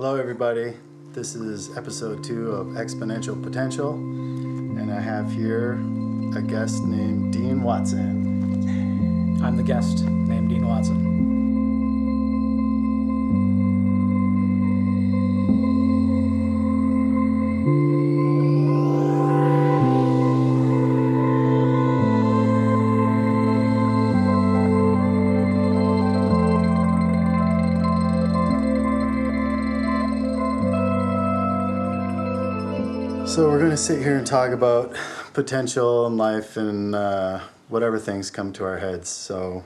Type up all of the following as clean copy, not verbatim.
Hello everybody, this is episode 2 of Exponential Potential, and I have here a guest named Dean Watson. I'm the guest named Dean Watson. So we're going to sit here and talk about potential in life and whatever things come to our heads. So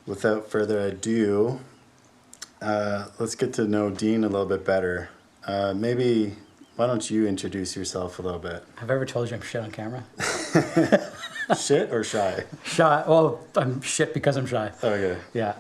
without further ado, let's get to know Dean a little bit better. Maybe, why don't you introduce yourself a little bit? Have I ever told you I'm shit on camera? Shit or shy? Shy. Well, I'm shit because I'm shy. Okay. Yeah.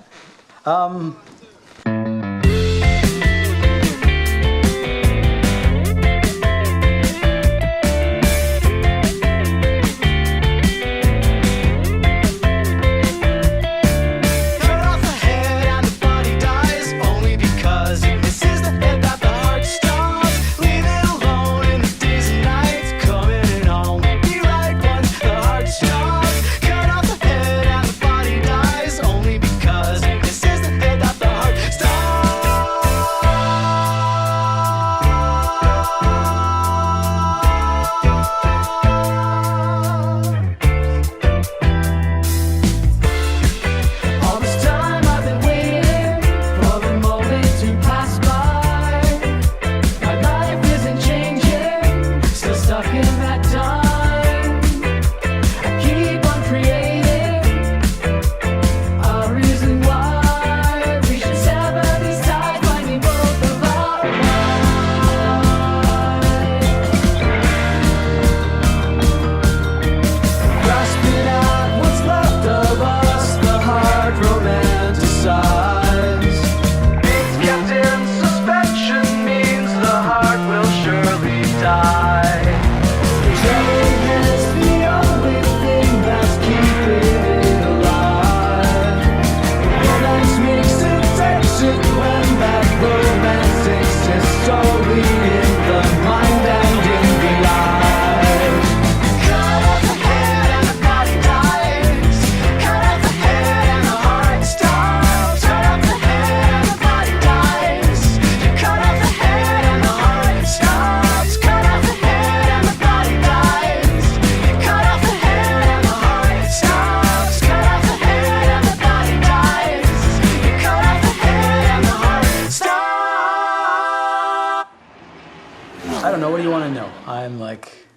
I don't know. What do you want to know? I'm like...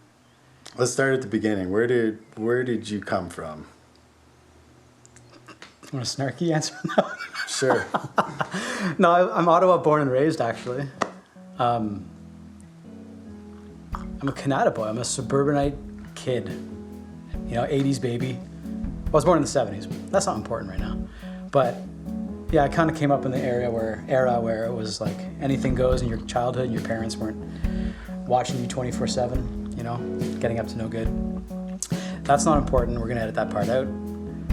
Let's start at the beginning. Where did you come from? Want a snarky answer? No. Sure. No, I'm Ottawa born and raised, actually. I'm a Canada boy. I'm a suburbanite kid. You know, 80s baby. I was born in the 70s. That's not important right now. But yeah, I kind of came up in the era where it was like anything goes in your childhood and your parents weren't watching you 24/7, you know, getting up to no good. That's not important. We're going to edit that part out.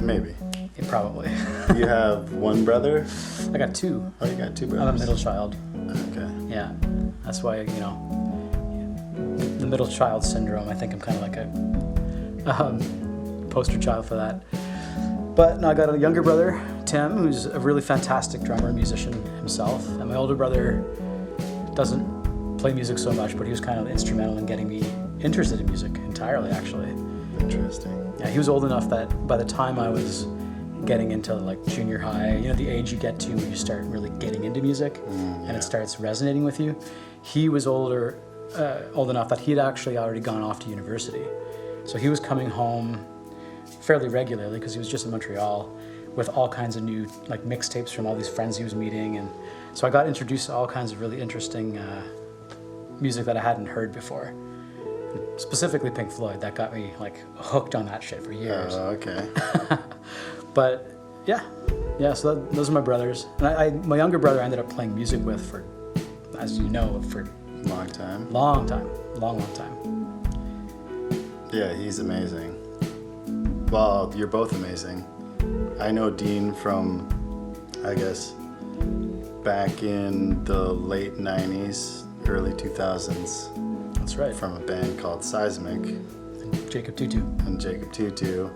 Maybe. Yeah, probably. You have one brother? I got two. Oh, you got two brothers. I'm a middle child. Okay. Yeah. That's why, you know, the middle child syndrome, I think I'm kind of like a poster child for that. But no, I got a younger brother, Tim, who's a really fantastic drummer and musician himself. And my older brother doesn't play music so much, but he was kind of instrumental in getting me interested in music entirely, actually. Interesting. Yeah, he was old enough that by the time I was getting into like junior high, you know, the age you get to when you start really getting into music and it starts resonating with you, he was old enough that he had actually already gone off to university. So he was coming home fairly regularly because he was just in Montreal with all kinds of new like mixtapes from all these friends he was meeting. And so I got introduced to all kinds of really interesting music that I hadn't heard before. Specifically Pink Floyd, that got me like hooked on that shit for years. Oh, okay. But yeah, so those are my brothers. And my younger brother I ended up playing music with for, as you know, for Long time. long time. Yeah, he's amazing. Well, you're both amazing. I know Dean from, I guess, back in the late 90s, early 2000s. That's right. From a band called Seismic. Jacob Tutu. And Jacob Tutu.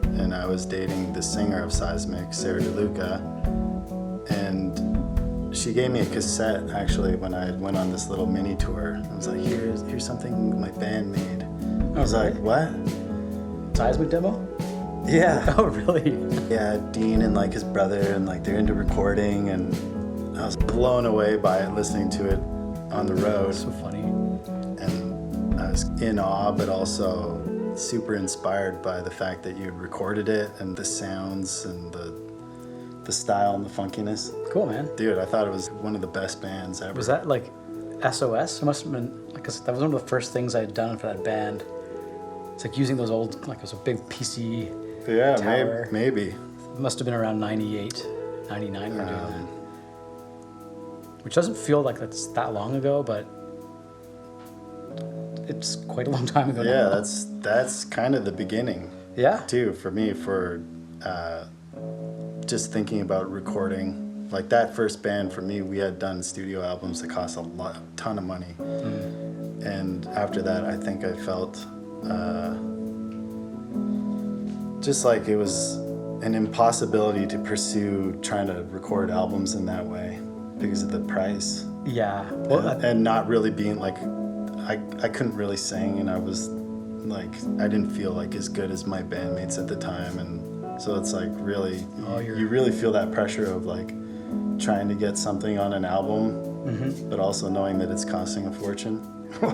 And I was dating the singer of Seismic, Sarah DeLuca. And she gave me a cassette, actually, when I went on this little mini tour. I was like, here's something my band made. I was like, what? Seismic demo? Yeah. Oh, really? Yeah, Dean and like his brother, and like they're into recording, and I was blown away by it, listening to it on the road. So funny. And I was in awe, but also super inspired by the fact that you had recorded it and the sounds and the style and the funkiness. Cool, man. Dude, I thought it was one of the best bands ever. Was that like SOS? It must have been, like, 'cause that was one of the first things I had done for that band. It's like using those old, like it was a big PC tower. Maybe. It must have been around 98, 99 we were doing that. Which doesn't feel like that's that long ago, but it's quite a long time ago Yeah, now. that's kind of the beginning. Yeah? Too, for me, for just thinking about recording. Like that first band for me, we had done studio albums that cost a ton of money. And after that, I think I felt just like it was an impossibility to pursue trying to record albums in that way because of the price. Yeah. Well, And not really being like, I couldn't really sing, and I was like, I didn't feel like as good as my bandmates at the time. And so it's like really, you really feel that pressure of like trying to get something on an album, but also knowing that it's costing a fortune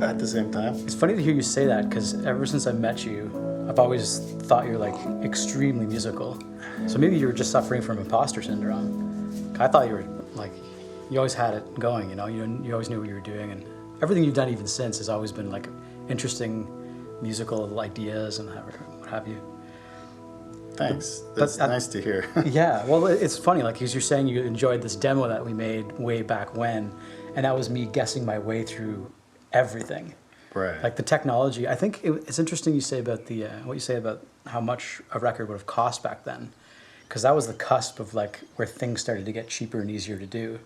at the same time. It's funny to hear you say that, because ever since I met you, I've always thought you're like extremely musical. So maybe you were just suffering from imposter syndrome. I thought you were like, you always had it going, you know, you always knew what you were doing, and everything you've done even since has always been like interesting musical ideas and what have you. Thanks. That's nice to hear. Yeah, well, it's funny, like, because you're saying you enjoyed this demo that we made way back when, and that was me guessing my way through everything. Right. Like the technology. I think it's interesting you say about the what you say about how much a record would have cost back then, because that was the cusp of like where things started to get cheaper and easier to do,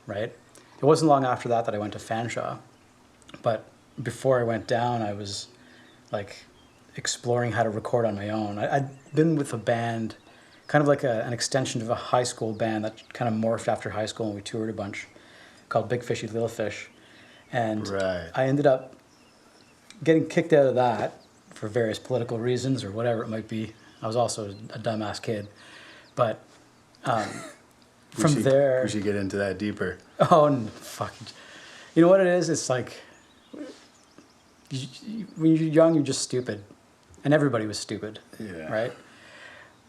right? It wasn't long after that I went to Fanshawe, but before I went down, I was like exploring how to record on my own. I'd been with a band, kind of like an extension of a high school band that kind of morphed after high school, and we toured a bunch, called Big Fishy Little Fish. And I ended up getting kicked out of that for various political reasons or whatever it might be. I was also a dumbass kid. But there... We should get into that deeper. Oh, fuck. You know what it is? It's like, when you're young, you're just stupid. And everybody was stupid, right?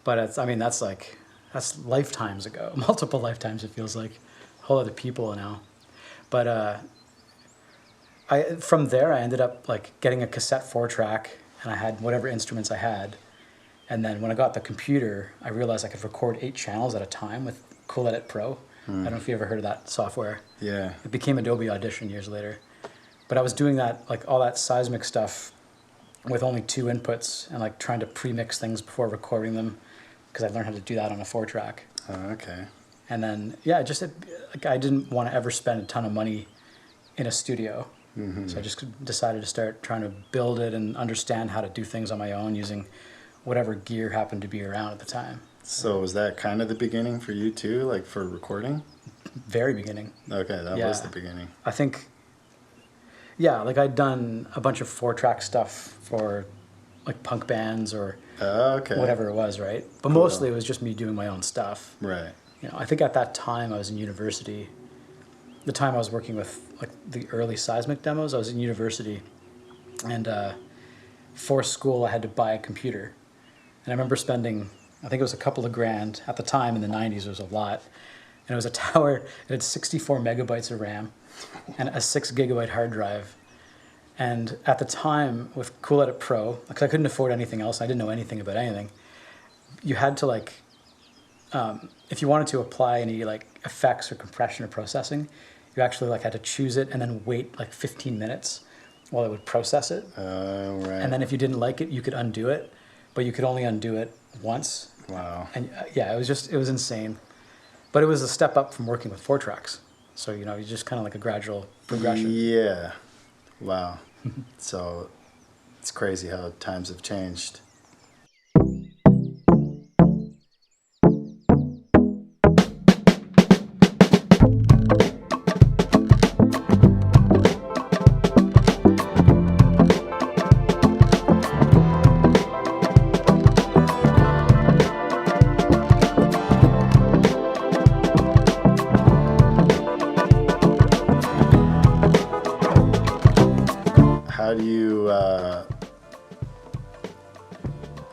But that's lifetimes ago. Multiple lifetimes, it feels like. Whole other people now. But from there, I ended up like getting a cassette 4-track, and I had whatever instruments I had. And then when I got the computer, I realized I could record 8 channels at a time with Cool Edit Pro. I don't know if you ever heard of that software. Yeah. It became Adobe Audition years later. But I was doing that, like all that Seismic stuff with only 2 inputs, and like trying to pre-mix things before recording them, because I learned how to do that on a 4-track. Oh, okay. And then, yeah, like I didn't want to ever spend a ton of money in a studio. So I just decided to start trying to build it and understand how to do things on my own using whatever gear happened to be around at the time. So was that kind of the beginning for you too, like for recording? Very beginning. Okay, that was the beginning. I think, yeah, like I'd done a bunch of 4-track stuff for like punk bands or whatever it was, right? But mostly it was just me doing my own stuff. Right. You know, I think at that time I was in university. The time I was working with like the early Seismic demos, I was in university, and for school I had to buy a computer. And I remember spending, I think it was a couple of grand at the time. In the 90s it was a lot. And it was a tower. It had 64 megabytes of RAM and a 6 gigabyte hard drive. And at the time with Cool Edit Pro, because I couldn't afford anything else, I didn't know anything about anything, you had to like, if you wanted to apply any like effects or compression or processing, you actually like had to choose it and then wait like 15 minutes while it would process it. Right. And then if you didn't like it, you could undo it, but you could only undo it once. Wow. And yeah, it was insane. But it was a step up from working with 4 tracks. So, you just kind of like a gradual progression. Yeah. Wow. So it's crazy how times have changed.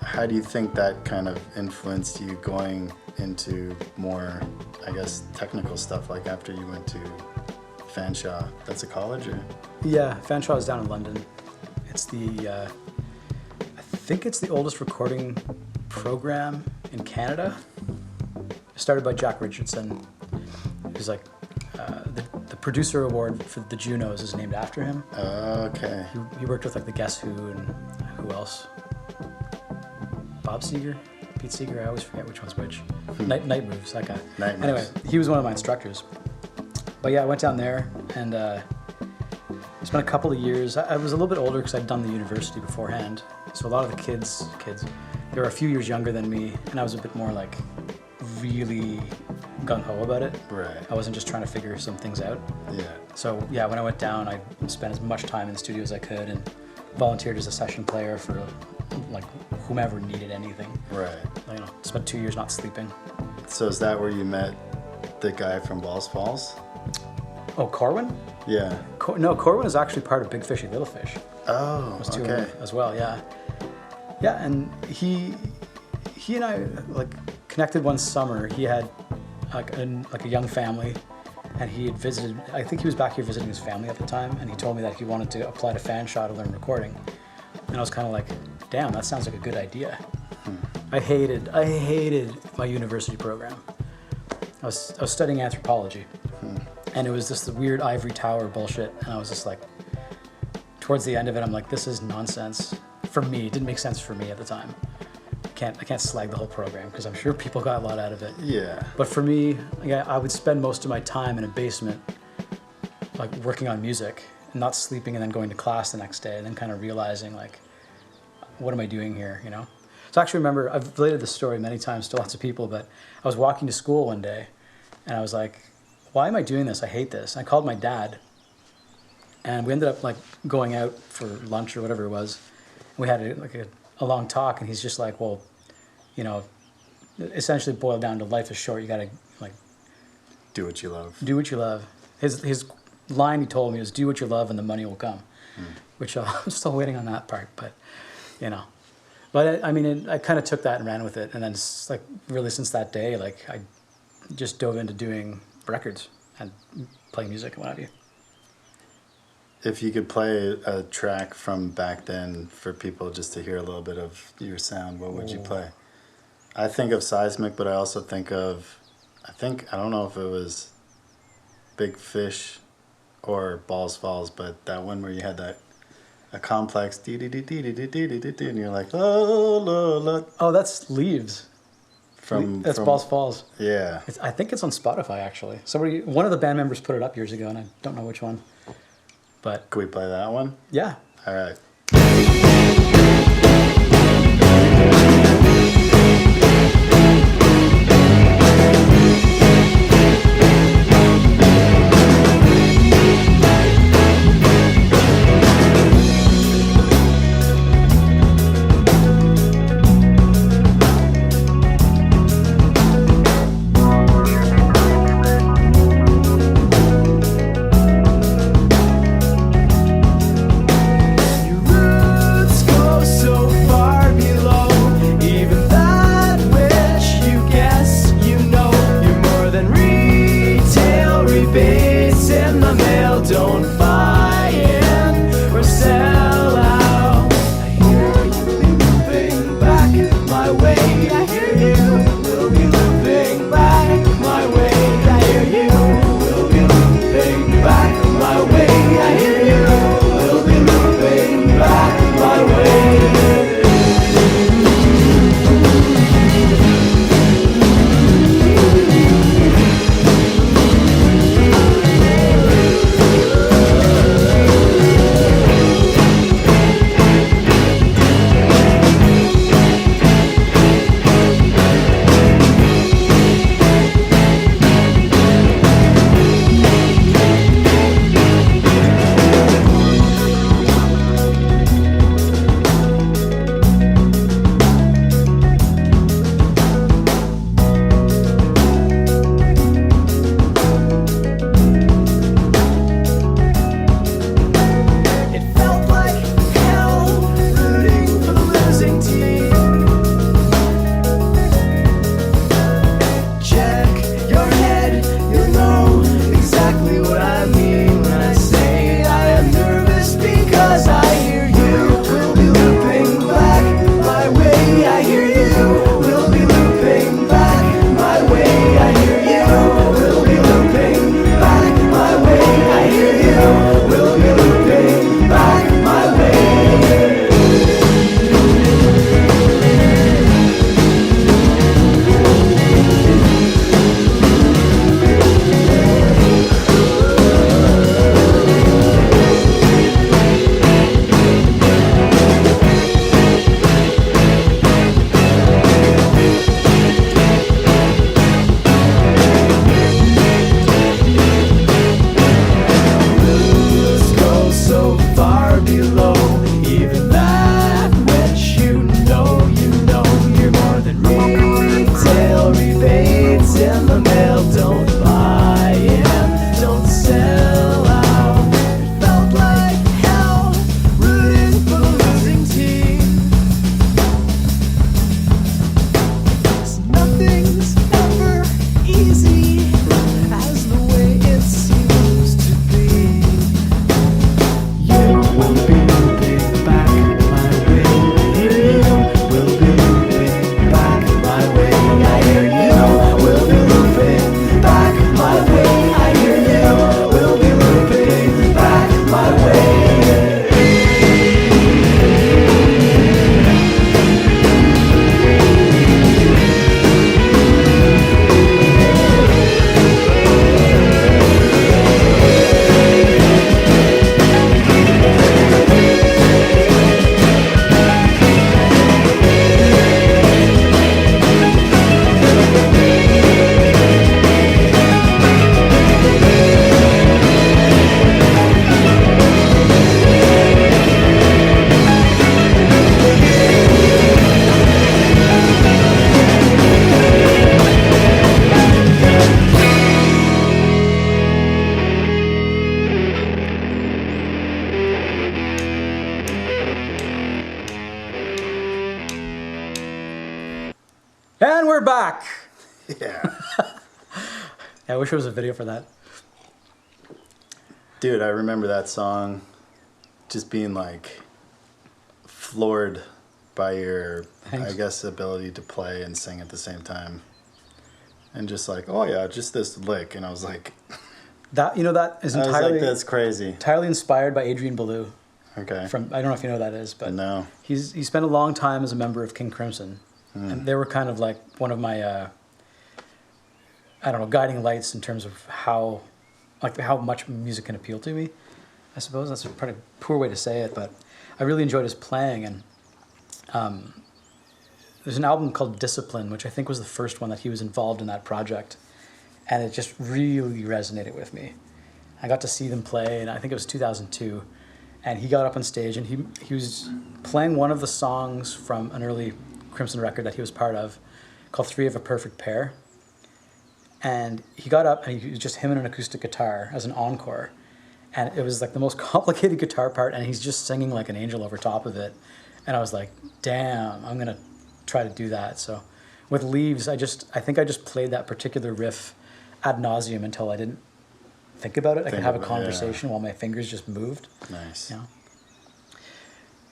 How do you think that kind of influenced you going into more, I guess, technical stuff, like after you went to Fanshawe? That's a college, or? Yeah, Fanshawe is down in London. It's I think it's the oldest recording program in Canada. Started by Jack Richardson. He's like, the producer award for the Junos is named after him. Okay. He worked with like the Guess Who and who else? Bob Seger, Pete Seeger. I always forget which one's which. Night Moves, that guy. Night Moves. Anyway, he was one of my instructors. But yeah, I went down there and spent a couple of years. I was a little bit older because I'd done the university beforehand. So a lot of the kids, they were a few years younger than me, and I was a bit more like really gung-ho about it. Right. I wasn't just trying to figure some things out. Yeah. So yeah, when I went down, I spent as much time in the studio as I could and volunteered as a session player for like whomever needed anything. Right. Spent 2 years not sleeping. So is that where you met the guy from Balls Falls? Oh, Corwin? Yeah. No, Corwin is actually part of Big Fishy Little Fish. Oh, Was touring okay. with as well, yeah. Yeah, and he and I like connected one summer. He had like a young family, and he had visited. I think he was back here visiting his family at the time, and he told me that he wanted to apply to Fanshawe to learn recording. And I was kind of like, damn, that sounds like a good idea. I hated my university program. I was studying anthropology, and it was just the weird ivory tower bullshit. And I was just like, towards the end of it, I'm like, this is nonsense. For me, it didn't make sense for me at the time. I can't slag the whole program because I'm sure people got a lot out of it. Yeah. But for me, I would spend most of my time in a basement, like working on music and not sleeping, and then going to class the next day, and then kind of realizing like, what am I doing here? So I actually remember, I've related this story many times to lots of people, but I was walking to school one day, and I was like, why am I doing this? I hate this. And I called my dad, and we ended up like going out for lunch or whatever it was. We had a long talk, and he's just like, well, essentially boiled down to life is short. You got to like Do what you love. do what you love. His line he told me was, do what you love and the money will come, which I'm still waiting on that part, but But I kind of took that and ran with it, and then like really since that day, like I just dove into doing records and playing music and what have you. If you could play a track from back then for people just to hear a little bit of your sound, what would you play? I think of Seismic, but I also think of, I don't know if it was Big Fish or Balls Falls, but that one where you had a complex dee-dee-dee-dee-dee-dee-dee-dee, and you're like, oh, look. Oh, that's Leaves. That's Balls Falls. Yeah. I think it's on Spotify, actually. One of the band members put it up years ago, and I don't know which one. But Can we play that one? yeah. All right. You rule we're back. Yeah. Yeah, I wish there was a video for that. Dude, I remember that song just being like floored by your, Thanks. I guess, ability to play and sing at the same time. And just like, oh yeah, just this lick. And I was like, That, you know, that is I was entirely like, that's crazy. entirely inspired by Adrian Belew. Okay. From, I don't know if you know who that is, but No. he spent a long time as a member of King Crimson, and they were kind of like one of my I don't know, guiding lights in terms of how much music can appeal to me. I suppose that's a pretty poor way to say it, but I really enjoyed his playing. And there's an album called Discipline, which I think was the first one that he was involved in that project, and it just really resonated with me. I got to see them play, and I think it was 2002. And he got up on stage, and he was playing one of the songs from an early Crimson record that he was part of, called Three of a Perfect Pair. And he got up, and he was just him and an acoustic guitar as an encore. And it was like the most complicated guitar part, and he's just singing like an angel over top of it. And I was like, damn, I'm going to try to do that. So with Leaves, I think I just played that particular riff ad nauseum until I didn't think about it. I could have a conversation while my fingers just moved. Nice.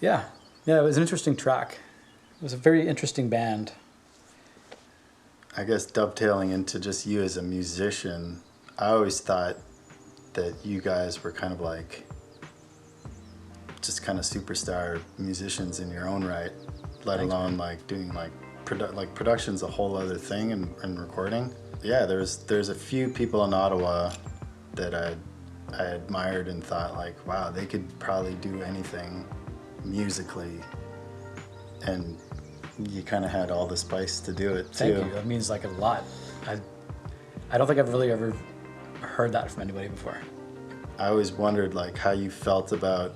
Yeah. Yeah, it was an interesting track. It was a very interesting band. I guess dovetailing into just you as a musician, I always thought that you guys were kind of like just kind of superstar musicians in your own right, let alone like doing like production's a whole other thing and recording. Yeah, there's a few people in Ottawa that I admired and thought like, wow, they could probably do anything musically, and you kind of had all the spice to do it too. Thank you. That means like a lot. I don't think I've really ever heard that from anybody before. I always wondered like how you felt about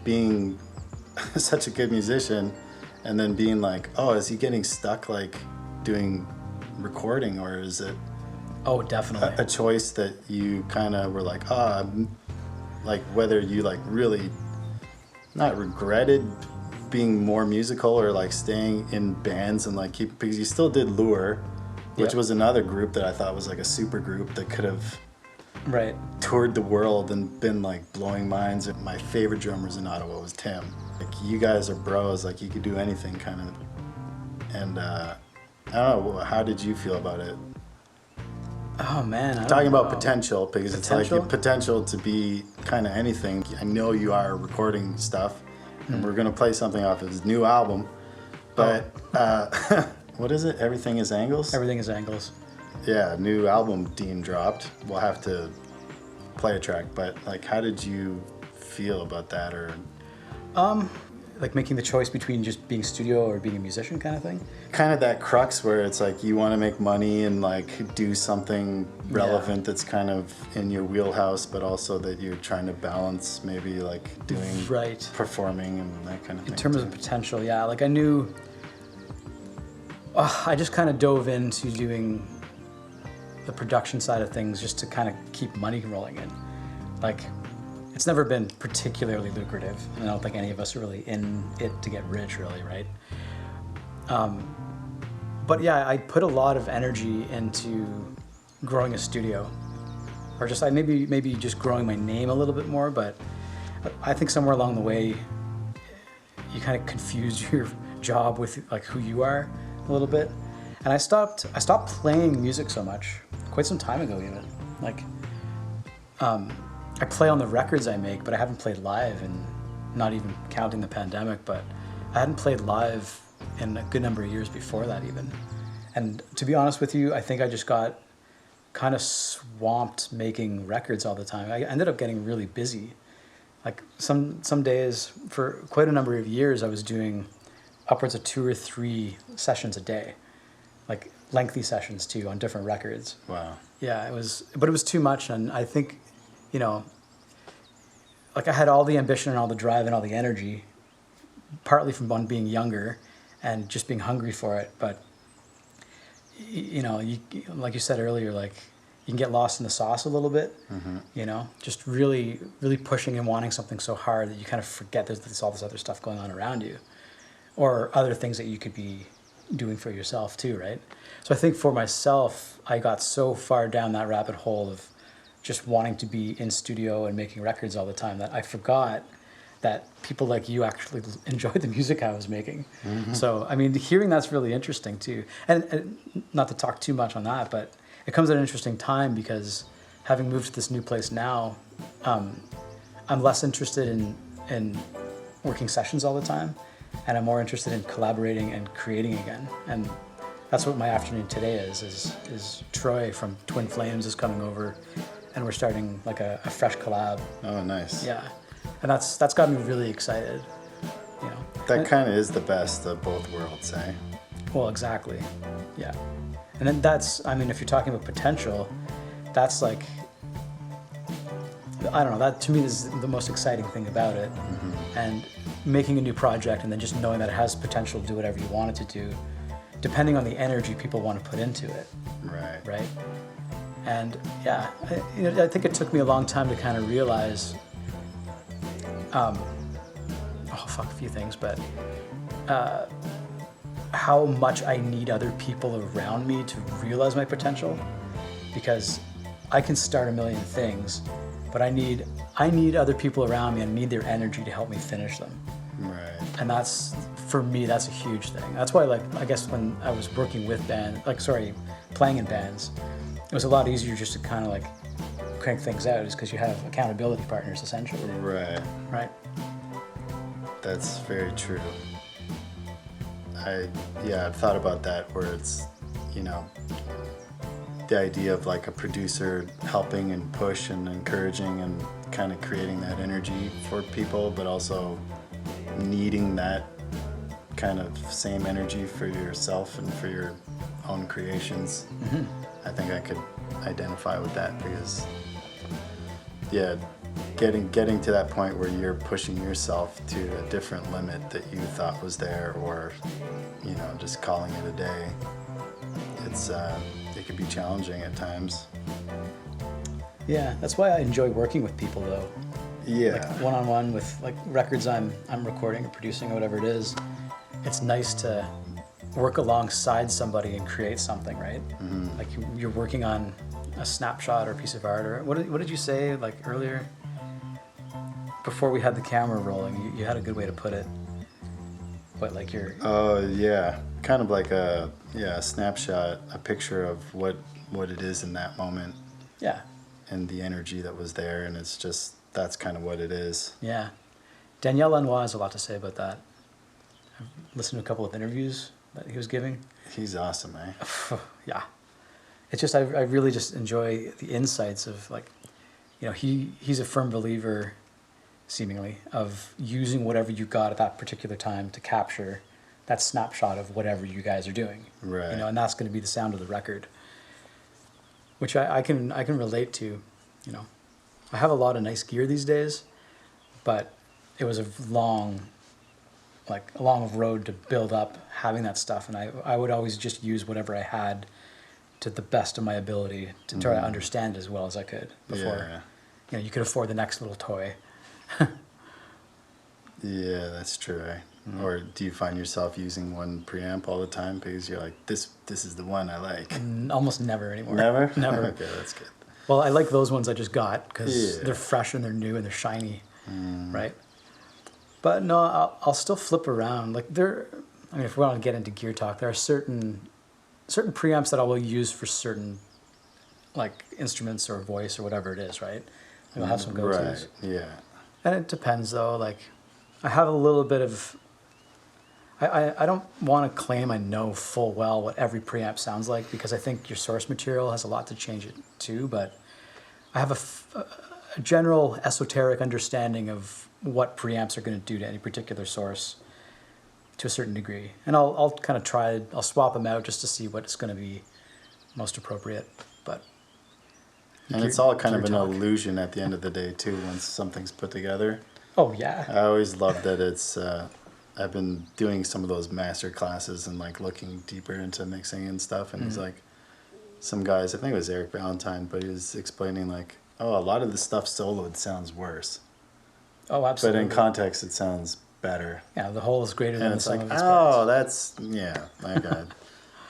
being such a good musician and then being like, oh, is he getting stuck like doing recording, or is it Oh, definitely. a choice that you kind of were like, like whether you like really not regretted being more musical or like staying in bands and like because you still did Lure, which was another group that I thought was like a super group that could have toured the world and been like blowing minds. My favorite drummers in Ottawa was Tim. Like, you guys are bros, like you could do anything kind of. And I don't know, how did you feel about it? Oh man, Talking about potential, because it's like potential to be kind of anything. I know you are recording stuff, and we're gonna play something off his new album, but what is it? Everything is Angles? Everything is Angles. Yeah, new album Dean dropped. We'll have to play a track, but like, how did you feel about that? Or like making the choice between just being studio or being a musician kind of thing? Kind of that crux where it's like you want to make money and like do something relevant that's kind of in your wheelhouse, but also that you're trying to balance maybe like doing performing and that kind of thing. In terms of potential, yeah. Like I knew, I just kind of dove into doing the production side of things just to kind of keep money rolling in. Like, it's never been particularly lucrative, and I don't think any of us are really in it to get rich, really, right? But yeah, I put a lot of energy into growing a studio, or just maybe just growing my name a little bit more. But I think somewhere along the way, you kind of confuse your job with like who you are a little bit, and I stopped playing music so much quite some time ago, even like. I play on the records I make, but I haven't played live, and not even counting the pandemic, but I hadn't played live in a good number of years before that even. And to be honest with you, I think I just got kind of swamped making records all the time. I ended up getting really busy. Like some days, for quite a number of years, I was doing upwards of 2 or 3 sessions a day, like lengthy sessions too, on different records. Wow. Yeah, it was too much, and I think, you know, like I had all the ambition and all the drive and all the energy, partly from being younger and just being hungry for it. But, you know, like you said earlier, like you can get lost in the sauce a little bit, you know, just really, really pushing and wanting something so hard that you kind of forget there's all this other stuff going on around you, or other things that you could be doing for yourself too, right? So I think for myself, I got so far down that rabbit hole of just wanting to be in studio and making records all the time that I forgot that people like you actually enjoy the music I was making. So, I mean, hearing that's really interesting too. And not to talk too much on that, but it comes at an interesting time because having moved to this new place now, I'm less interested in working sessions all the time, and I'm more interested in collaborating and creating again. And that's what my afternoon today is Troy from Twin Flames is coming over, and we're starting like a fresh collab. Oh, nice. Yeah. And that's got me really excited, you know. That kind of is the best of both worlds, eh? Well, exactly. Yeah. And then that's, I mean, if you're talking about potential, that's like, I don't know, that to me is the most exciting thing about it. And making a new project and then just knowing that it has potential to do whatever you want it to do, depending on the energy people want to put into it. Right. Right? And yeah, I think it took me a long time to kind of realize, a few things, but how much I need other people around me to realize my potential, because I can start a million things, but I need other people around me and need their energy to help me finish them. Right. And that's, for me, that's a huge thing. That's why, like, I guess when I was working with playing in bands, it was a lot easier just to kind of like crank things out, is because you have accountability partners essentially. Right. Right. That's very true. I've thought about that, where it's, you know, the idea of like a producer helping and push and encouraging and kind of creating that energy for people, but also needing that kind of same energy for yourself and for your own creations. I think I could identify with that, because getting to that point where you're pushing yourself to a different limit that you thought was there, or, you know, just calling it a day, it can be challenging at times. Yeah, that's why I enjoy working with people though. Yeah. Like one-on-one with like records I'm recording or producing or whatever it is. It's nice to work alongside somebody and create something, right? Like you're working on a snapshot or a piece of art, or what did you say like earlier? Before we had the camera rolling, you had a good way to put it. But like you're... Oh, yeah. Kind of like a snapshot, a picture of what it is in that moment. Yeah. And the energy that was there, and it's just, that's kind of what it is. Yeah. Danielle Lanois has a lot to say about that. I've listened to a couple of interviews that he was giving. He's awesome, eh? Yeah. It's just, I really just enjoy the insights of like, you know, he's a firm believer, seemingly, of using whatever you got at that particular time to capture that snapshot of whatever you guys are doing. Right. You know, and that's going to be the sound of the record, which I can relate to. You know, I have a lot of nice gear these days, but it was a long road to build up having that stuff, and I would always just use whatever I had to the best of my ability to try to understand it as well as I could before, you know, you could afford the next little toy. Yeah, that's true, eh? Or do you find yourself using one preamp all the time because you're like, this is the one I like? Almost never anymore. Never? Never. Okay, that's good. Well, I like those ones I just got because they're fresh and they're new and they're shiny, right? But no, I'll still flip around. Like I mean, if we want to get into gear talk, there are certain preamps that I will use for certain like instruments or voice or whatever it is, right? And I'll have some go-tos. Right, yeah. And it depends though. Like I have a little bit of, I don't want to claim I know full well what every preamp sounds like, because I think your source material has a lot to change it too, but I have a general esoteric understanding of what preamps are going to do to any particular source to a certain degree. And I'll kind of I'll swap them out just to see what's going to be most appropriate. But And it's all kind of an illusion at the end of the day too, once something's put together. Oh yeah. I always love that it's, I've been doing some of those master classes and like looking deeper into mixing and stuff, and he's like, some guys, I think it was Eric Valentine, but he was explaining like, oh, a lot of the stuff soloed sounds worse. Oh, absolutely. But in context, it sounds better. Yeah, the whole is greater than And the it's sum like, of its parts. oh, that's, yeah, my God.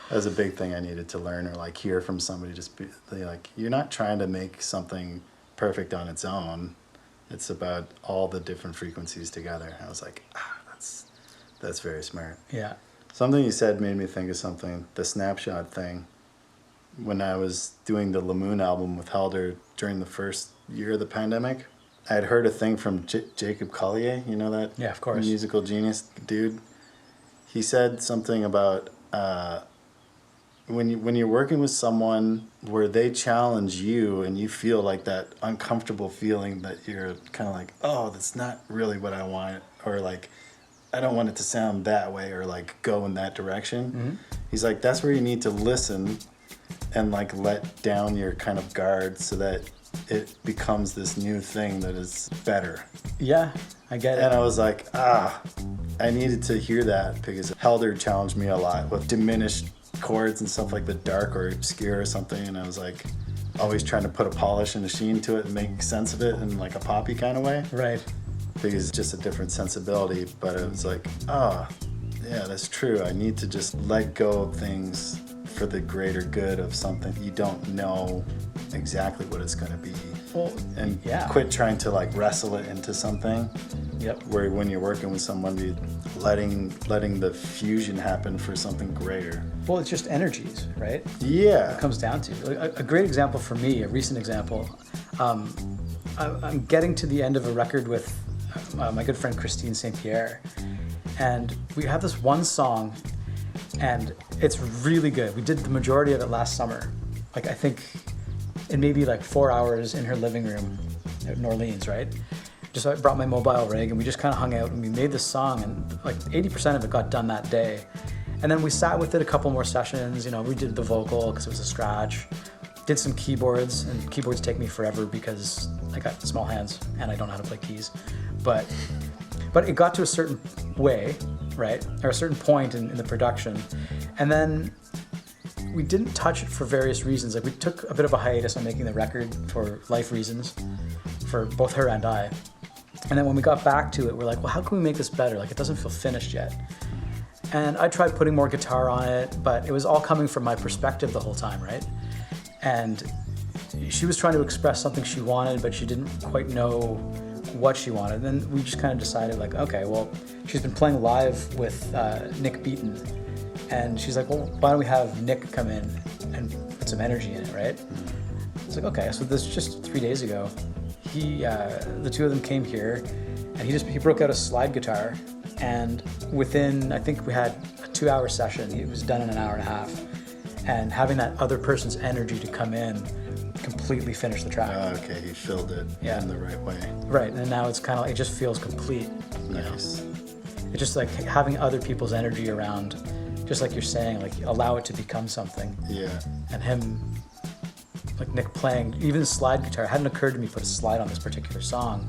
That was a big thing I needed to learn or like hear from somebody. Just be like, you're not trying to make something perfect on its own. It's about all the different frequencies together. I was like, that's very smart. Yeah. Something you said made me think of something, the snapshot thing. When I was doing the Lamoon album with Helder during the first year of the pandemic, I had heard a thing from Jacob Collier, you know that? Yeah, of course. Musical genius dude. He said something about when you're working with someone where they challenge you and you feel like that uncomfortable feeling that you're kind of like, oh, that's not really what I want, or like, I don't want it to sound that way or like go in that direction. Mm-hmm. He's like, that's where you need to listen and like let down your kind of guard so that it becomes this new thing that is better. Yeah, I get it. And I was like, I needed to hear that because Helder challenged me a lot with diminished chords and stuff like the dark or obscure or something. And I was like, always trying to put a polish and a sheen to it and make sense of it in like a poppy kind of way. Right. Because it's just a different sensibility. But it was like, yeah, that's true. I need to just let go of things for the greater good of something you don't know exactly what it's going to be. Well, and yeah. Quit trying to like wrestle it into something. Yep. Where when you're working with someone, you're letting the fusion happen for something greater. Well, it's just energies, right? Yeah. It comes down to. A great example for me, a recent example, I'm getting to the end of a record with my good friend Christine St. Pierre. And we have this one song, and it's really good. We did the majority of it last summer. Like, I think in maybe like 4 hours in her living room in New Orleans, right? Just I brought my mobile rig and we just kind of hung out and we made this song, and like 80% of it got done that day. And then we sat with it a couple more sessions. You know, we did the vocal because it was a scratch. Did some keyboards, and keyboards take me forever because I got small hands and I don't know how to play keys. But it got to a certain way, right? Or a certain point in the production. And then we didn't touch it for various reasons. Like, we took a bit of a hiatus on making the record for life reasons for both her and I. And then when we got back to it, we're like, well, how can we make this better? Like, it doesn't feel finished yet. And I tried putting more guitar on it, but it was all coming from my perspective the whole time, right? And she was trying to express something she wanted, but she didn't quite know what she wanted. And then we just kind of decided, like, okay, well, she's been playing live with Nick Beaton. And she's like, well, why don't we have Nick come in and put some energy in it, right? It's like, okay, so this just 3 days ago, the two of them came here, and he broke out a slide guitar, and within, I think we had a 2-hour session. It was done in an hour and a half, and having that other person's energy to come in completely finish the track. Okay, he filled it in the right way. Right, and now it's kind of, it just feels complete. Nice. You know? It's just like having other people's energy around, just like you're saying, like allow it to become something. Yeah. And him, like Nick playing, even the slide guitar, it hadn't occurred to me to put a slide on this particular song.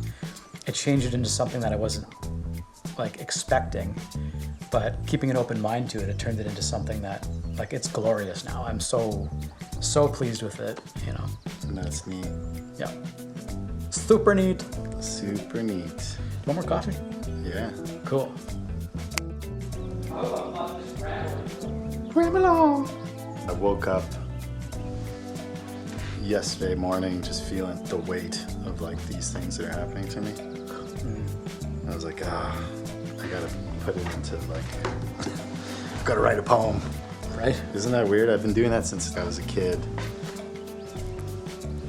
It changed it into something that I wasn't like expecting, but keeping an open mind to it, it turned it into something that, like, it's glorious now. I'm so pleased with it, you know. And that's neat. Yeah. Super neat. Super neat. One more coffee? Yeah. Cool. Ram along. I woke up yesterday morning just feeling the weight of like these things that are happening to me. I was like, I gotta put it into like, gotta write a poem. Right? Isn't that weird? I've been doing that since I was a kid.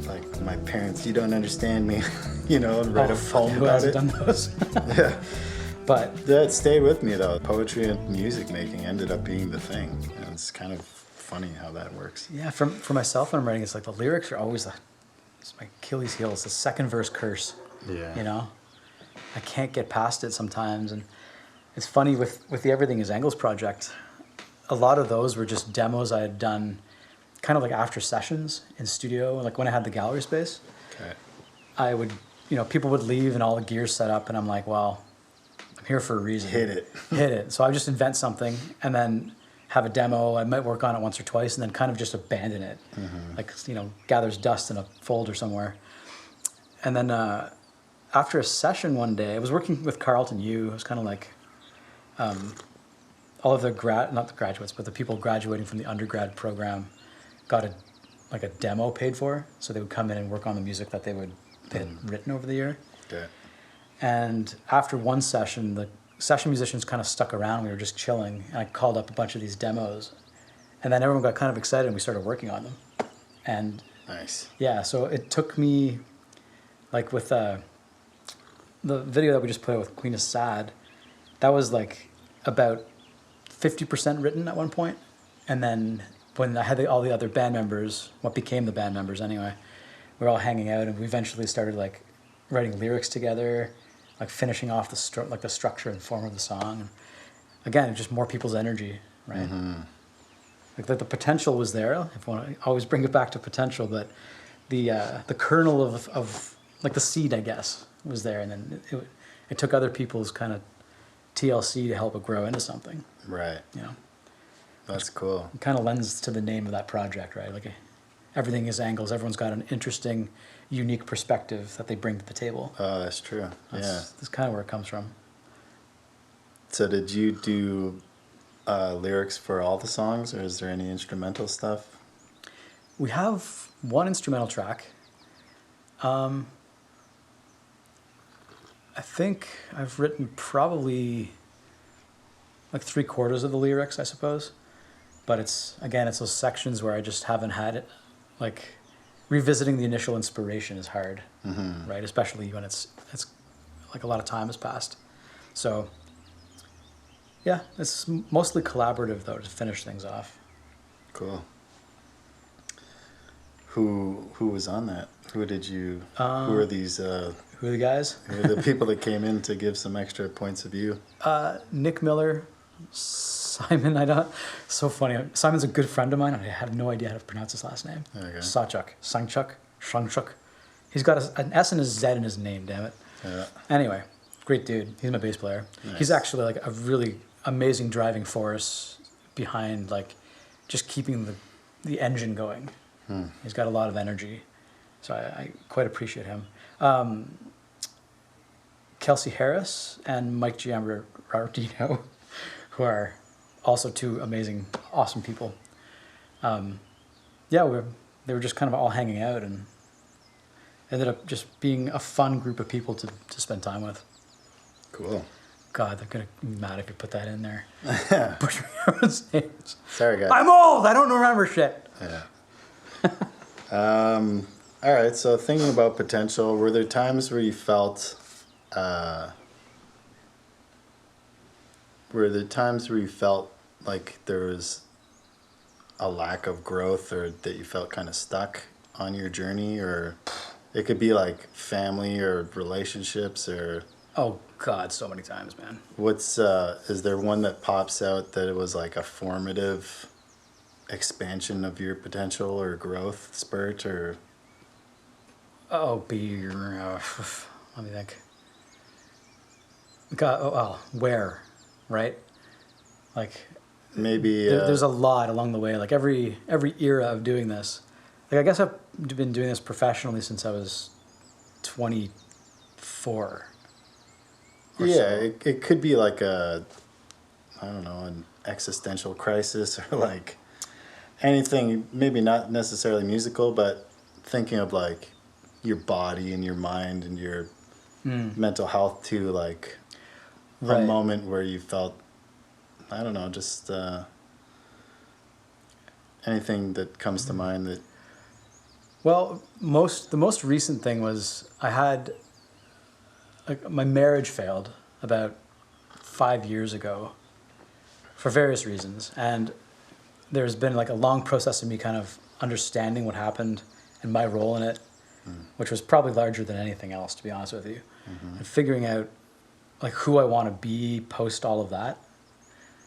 Like, my parents, you don't understand me, you know, and write a poem who about hasn't it. done those? Yeah. But That stayed with me though. Poetry and music making ended up being the thing. And it's kind of funny how that works. yeah, for myself when I'm writing, it's like the lyrics are always it's my Achilles heel. It's the second verse curse. Yeah. You know? I can't get past it sometimes. And it's funny with the Everything is Angles project, a lot of those were just demos I had done kind of like after sessions in studio, like when I had the gallery space. Okay. I would, you know, people would leave and all the gear's set up, and I'm like, well, I'm here for a reason. Hit it. Hit it. So I would just invent something and then have a demo. I might work on it once or twice and then kind of just abandon it. Like, you know, gathers dust in a folder somewhere. And then after a session one day, I was working with Carlton U. It was kind of like all of the not the graduates, but the people graduating from the undergrad program got a demo paid for. So they would come in and work on the music that they had written over the year. Okay. And after one session, the session musicians kind of stuck around. We were just chilling, and I called up a bunch of these demos, and then everyone got kind of excited, and we started working on them. And Nice. yeah, so it took me, like with the video that we just put out with Queen is Sad, that was like about 50% written at one point, and then when I had all the other band members, what became the band members anyway, we were all hanging out, and we eventually started like writing lyrics together, like finishing off the structure and form of the song. And again, just more people's energy, right? Mm-hmm. Like the potential was there. If I want to always bring it back to potential, but the kernel of like the seed, I guess, was there, and then it took other people's kind of TLC to help it grow into something. Right. You know, That's cool. it kind of lends to the name of that project, right? Like everything is angles. Everyone's got an interesting, unique perspective that they bring to the table. Oh, that's true. That's kind of where it comes from. So did you do lyrics for all the songs, or is there any instrumental stuff? We have one instrumental track. I think I've written probably like 3/4 of the lyrics, I suppose. But it's those sections where I just haven't had it. Like revisiting the initial inspiration is hard, right? Especially when it's like a lot of time has passed. So yeah, it's mostly collaborative though to finish things off. Cool. Who was on that? Who did you? Who are these? Who are the guys? Who are the people that came in to give some extra points of view? Nick Miller, Simon. So funny. Simon's a good friend of mine. I have no idea how to pronounce his last name. Okay. Sangchuk. He's got an S and a Z in his name. Damn it. Yeah. Anyway, great dude. He's my bass player. Nice. He's actually like a really amazing driving force behind like just keeping the engine going. He's got a lot of energy, so I quite appreciate him. Kelsey Harris and Mike Giambardino, who are also two amazing, awesome people. They were just kind of all hanging out and ended up just being a fun group of people to spend time with. Cool. God, they're gonna be mad if you put that in there. Push me everyone's names. Sorry, guys. I'm old. I don't remember shit. Yeah. All right. So thinking about potential, were there times where you felt? Were there times where you felt like there was a lack of growth, or that you felt kind of stuck on your journey, or it could be like family or relationships, or Oh God, so many times, man. what's is there one that pops out that it was like a formative expansion of your potential or growth spurt, or Let me think. God, where, right? Like maybe there's a lot along the way. Like every era of doing this. Like I guess I've been doing this professionally since I was 24. yeah, So. it could be like I don't know, an existential crisis, or like anything, maybe not necessarily musical, but thinking of like your body and your mind and your mental health too, like Right. a moment where you felt, I don't know, just anything that comes to mind that. Well, the most recent thing was I had my marriage failed about 5 years ago for various reasons, and there's been like a long process of me kind of understanding what happened and my role in it, which was probably larger than anything else, to be honest with you, and figuring out like who I want to be post all of that,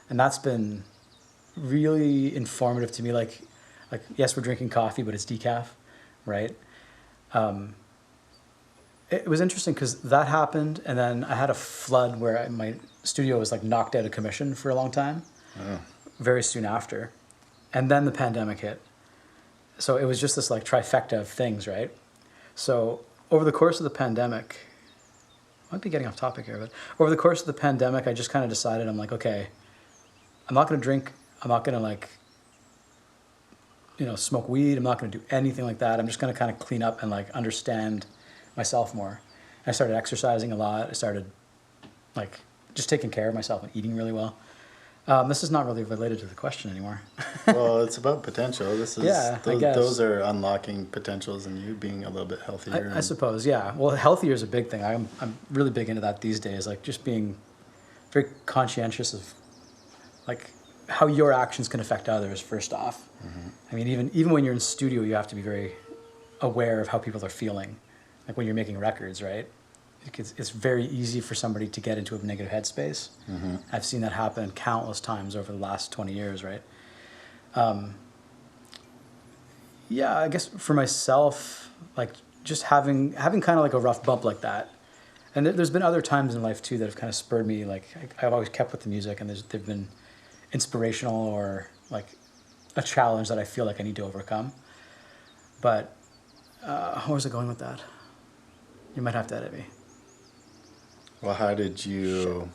and that's been really informative to me. Like yes, we're drinking coffee, but it's decaf, right? It was interesting because that happened, and then I had a flood where my studio was like knocked out of commission for a long time, very soon after, and then the pandemic hit. So it was just this like trifecta of things, right? So over the course of the pandemic, might be getting off topic here, but over the course of the pandemic, I just kind of decided, I'm like, okay, I'm not going to drink. I'm not going to like, smoke weed. I'm not going to do anything like that. I'm just going to kind of clean up and like understand myself more. I started exercising a lot. I started like just taking care of myself and eating really well. This is not really related to the question anymore. Well, it's about potential. This is Yeah, I guess. Those are unlocking potentials and you being a little bit healthier. I suppose, yeah. Well, healthier is a big thing. I'm really big into that these days. Like just being very conscientious of like how your actions can affect others. First off, I mean, even when you're in studio, you have to be very aware of how people are feeling. Like when you're making records, right? It's very easy for somebody to get into a negative headspace. I've seen that happen countless times over the last 20 years, right? Yeah, I guess for myself, like just having kind of like a rough bump like that. And there's been other times in life too that have kind of spurred me. Like I've always kept with the music, and they've been inspirational or like a challenge that I feel like I need to overcome. But where was I going with that? You might have to edit me. Well, how did you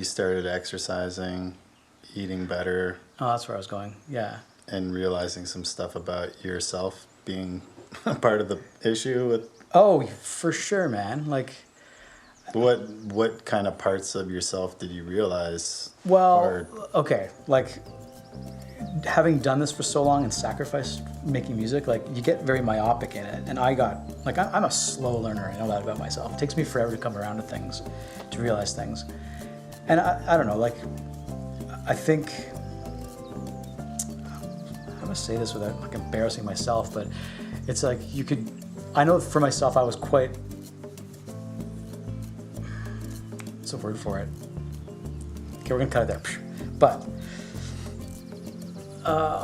started exercising, eating better, Oh, that's where I was going. Yeah. and realizing some stuff about yourself being a part of the issue with Oh, for sure, man. Like, what kind of parts of yourself did you realize? well, Or- okay, like having done this for so long and sacrificed making music, like you get very myopic in it. And I got, like, I'm a slow learner. I know that about myself. It takes me forever to come around to things, to realize things. And I don't know, like, I think, I'm gonna say this without like embarrassing myself, but it's like I know for myself, I was quite, what's the word for it? Okay, we're gonna cut it there. But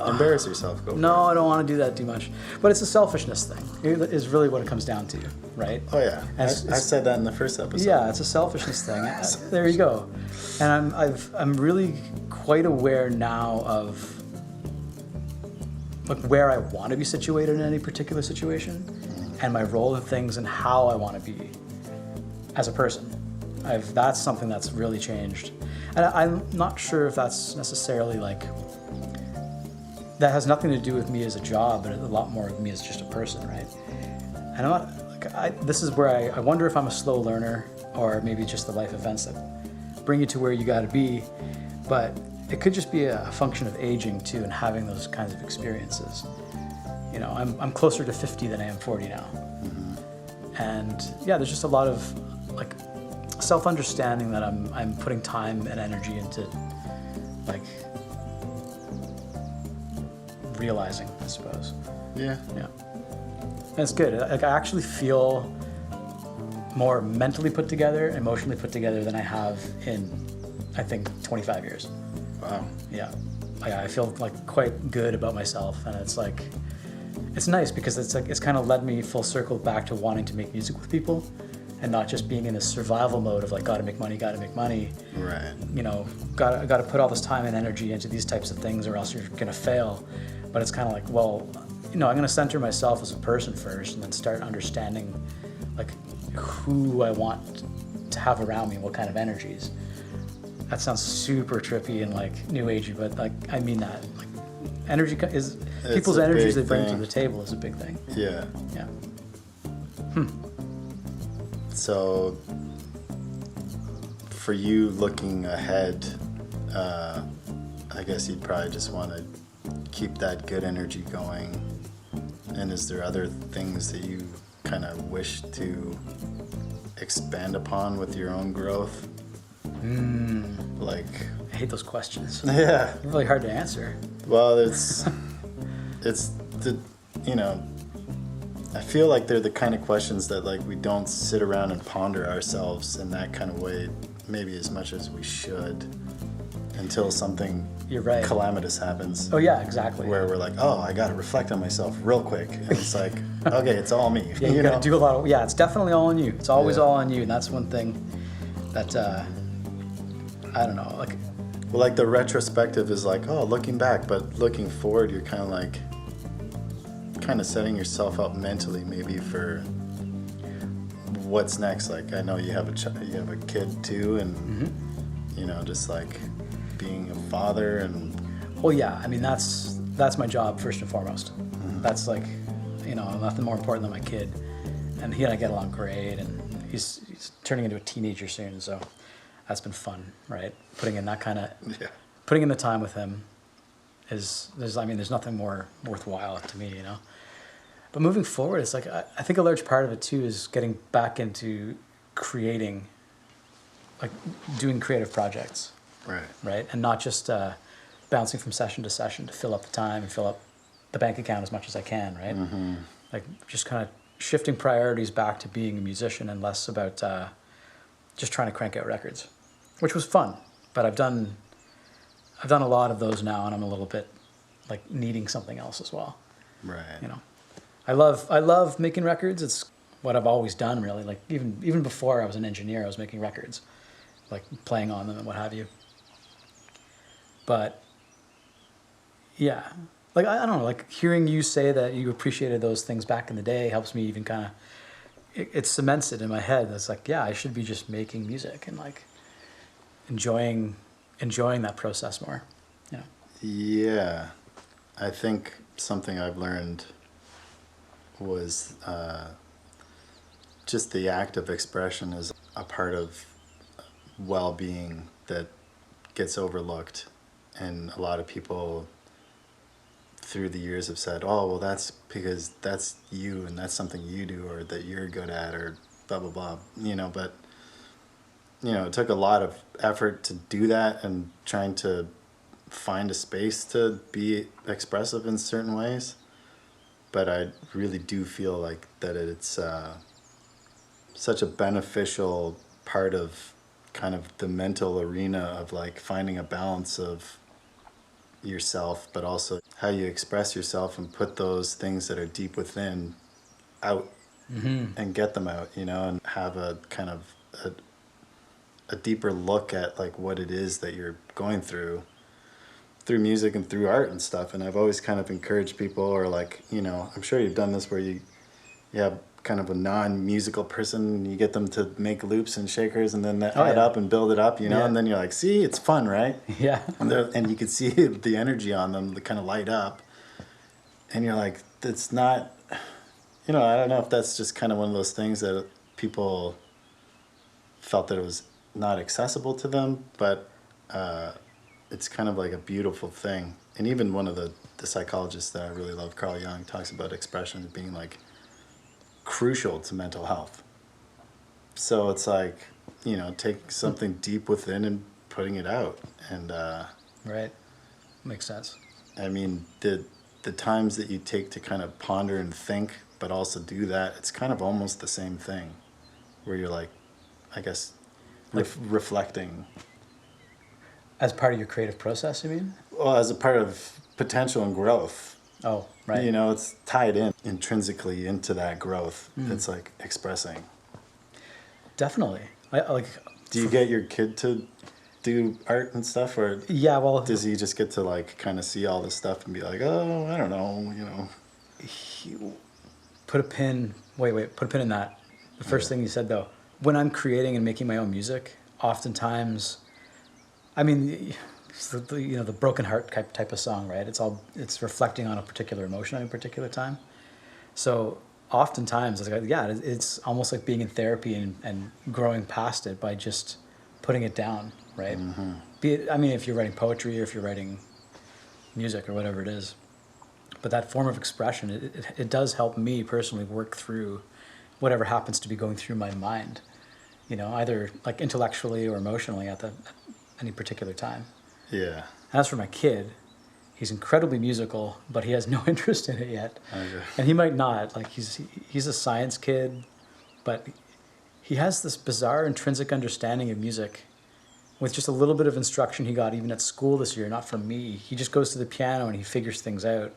Embarrass yourself. Go. no, I don't want to do that too much. But it's a selfishness thing. It is really what it comes down to, right? Oh yeah, I It's- said that in the first episode. Yeah, it's a selfishness thing. There you go. And I'm really quite aware now of like where I want to be situated in any particular situation, and my role in things, and how I want to be as a person. That's something that's really changed, and I'm not sure if that's necessarily like that has nothing to do with me as a job, but a lot more with me as just a person, right? And I'm not like this is where I wonder if I'm a slow learner, or maybe just the life events that bring you to where you got to be. But it could just be a function of aging too, and having those kinds of experiences. You know, I'm closer to 50 than I am 40 now, and yeah, there's just a lot of like self-understanding that I'm putting time and energy into, like realizing, I suppose. Yeah. Yeah. And it's good. Like I actually feel more mentally put together, emotionally put together than I have in, I think, 25 years. Wow. Yeah. I feel like quite good about myself, and it's like, it's nice because it's kind of led me full circle back to wanting to make music with people, and not just being in this survival mode of like, gotta make money. Right. You know, gotta put all this time and energy into these types of things, or else you're gonna fail. But it's kind of like, well, you know, I'm gonna center myself as a person first, and then start understanding like who I want to have around me, what kind of energies. That sounds super trippy and like new agey, but like I mean that. Like energy is people's a energies they big bring to thing. the table is a big thing. Yeah. Yeah. So, for you looking ahead, I guess you'd probably just want to keep that good energy going. And is there other things that you kind of wish to expand upon with your own growth? Like, I hate those questions. yeah. They're really hard to answer. Well, it's the, you know, I feel like they're the kind of questions that like we don't sit around and ponder ourselves in that kind of way, maybe as much as we should, until something You're right. calamitous happens. Oh yeah, exactly. Where we're like, oh, I got to reflect on myself real quick. And it's like, okay, it's all me. Yeah, you gotta know? do a lot of, yeah, it's definitely all on you. It's always Yeah. all on you, and that's one thing that, I don't know, like, Well, like the retrospective is like, oh, looking back, but looking forward, you're kind of like, setting yourself up mentally maybe for what's next? Like, I know you have you have a kid too, and you know, just like being a father and. Well, yeah. I mean, that's my job first and foremost. That's like, you know, nothing more important than my kid, and he and I get along great, and he's turning into a teenager soon, so that's been fun, right? Putting in that kind of, putting in the time with him there's nothing more worthwhile to me, you know. But moving forward, it's like I think a large part of it too is getting back into creating, like doing creative projects, right, and not just bouncing from session to session to fill up the time and fill up the bank account as much as I can, right? Like just kind of shifting priorities back to being a musician and less about just trying to crank out records, which was fun. But I've done a lot of those now, and I'm a little bit like needing something else as well. Right. You know, I love making records. It's what I've always done, really. Like even before I was an engineer, I was making records, like playing on them and what have you. But yeah, like I don't know, like hearing you say that you appreciated those things back in the day helps me even kind of, it cements it in my head. It's like, yeah, I should be just making music and like enjoying that process more, you know. Yeah, I think something I've learned was just the act of expression is a part of well-being that gets overlooked, and a lot of people through the years have said, oh, well, that's because that's you and that's something you do or that you're good at or blah blah blah, you know. But you know, it took a lot of effort to do that and trying to find a space to be expressive in certain ways. But I really do feel like that it's such a beneficial part of kind of the mental arena of like finding a balance of yourself, but also how you express yourself and put those things that are deep within out and get them out, you know, and have a kind of a deeper look at like what it is that you're going through music and through art and stuff. And I've always kind of encouraged people, or like, you know, I'm sure you've done this where you have kind of a non-musical person and you get them to make loops and shakers and then add up and build it up, you know, and then you're like, see, it's fun, right? Yeah. And you can see the energy on them, the kind of light up, and you're like, it's not, you know, I don't know if that's just kind of one of those things that people felt that it was not accessible to them, but it's kind of like a beautiful thing. And even one of the psychologists that I really love, Carl Jung, talks about expression being like crucial to mental health. So it's like, you know, take something deep within and putting it out. And Right. Makes sense. I mean, the times that you take to kind of ponder and think, but also do that, it's kind of almost the same thing, where you're like, I guess, reflecting. As part of your creative process, you mean? Well, as a part of potential and growth. Oh, right. You know, it's tied in intrinsically into that growth. It's like expressing. Definitely. I like. Do you get your kid to do art and stuff, or Yeah, well, does he just get to like kind of see all this stuff and be like, oh, I don't know, you know? Put a pin in that. The first thing you said, though, when I'm creating and making my own music, oftentimes, I mean, it's the broken heart type of song, right? It's reflecting on a particular emotion at a particular time. So oftentimes, it's almost like being in therapy and growing past it by just putting it down, right? Be it, I mean, if you're writing poetry or if you're writing music or whatever it is. But that form of expression, it does help me personally work through whatever happens to be going through my mind, you know, either like intellectually or emotionally at any particular time. Yeah. And as for my kid, he's incredibly musical, but he has no interest in it yet. Okay. And he might not. Like he's a science kid, but he has this bizarre intrinsic understanding of music with just a little bit of instruction he got even at school this year, not from me. He just goes to the piano and he figures things out.